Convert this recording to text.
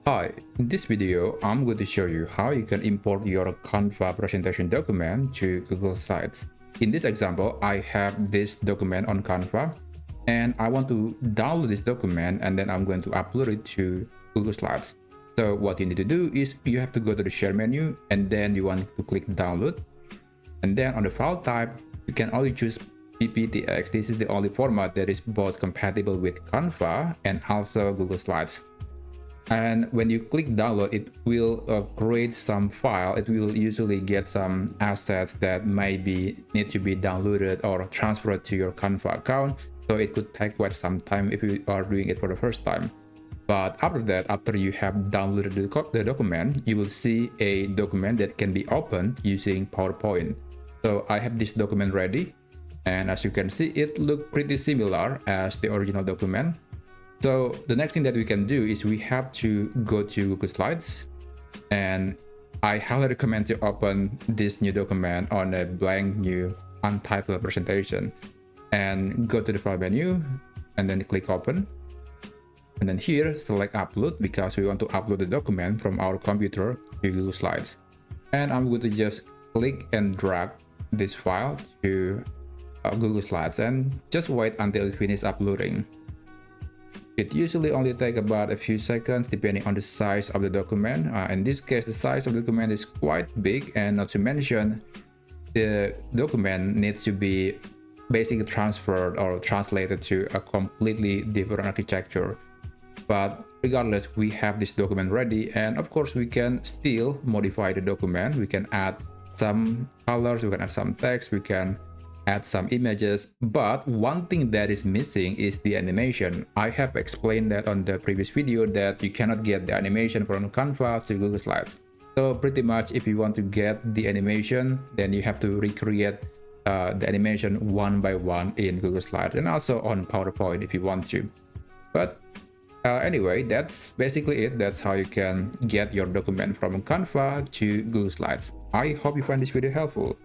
Hi, in this video, I'm going to show you how you can import your Canva presentation document to Google Slides. In this example, I have this document on Canva and I want to download this document and then I'm going to upload it to Google Slides. So what you need to do is you have to go to the share menu and then you want to click download. And then on the file type, you can only choose PPTX. This is the only format that is both compatible with Canva and also Google Slides. And when you click download, it will create some file. It will usually get some assets that maybe need to be downloaded or transferred to your Canva account. So it could take quite some time if you are doing it for the first time. But after that, after you have downloaded the document, you will see a document that can be opened using PowerPoint. So I have this document ready. And as you can see, it looks pretty similar as the original document. So the next thing that we can do is we have to go to Google Slides, and I highly recommend to open this new document on a blank new untitled presentation and go to the file menu and then click open. And then here select upload because we want to upload the document from our computer to Google Slides. And I'm going to just click and drag this file to Google Slides and just wait until it finishes uploading. It usually only takes about a few seconds depending on the size of the document. In this case, the size of the document is quite big, and not to mention, the document needs to be basically transferred or translated to a completely different architecture. But regardless, we have this document ready, and of course, we can still modify the document. We can add some colors, we can add some text, we can add some images, but one thing that is missing is the animation. I have explained that on the previous video that you cannot get the animation from Canva to Google Slides. So pretty much if you want to get the animation, then you have to recreate the animation one by one in Google Slides and also on PowerPoint if you want to. But anyway, that's basically it. That's how you can get your document from Canva to Google Slides. I hope you find this video helpful.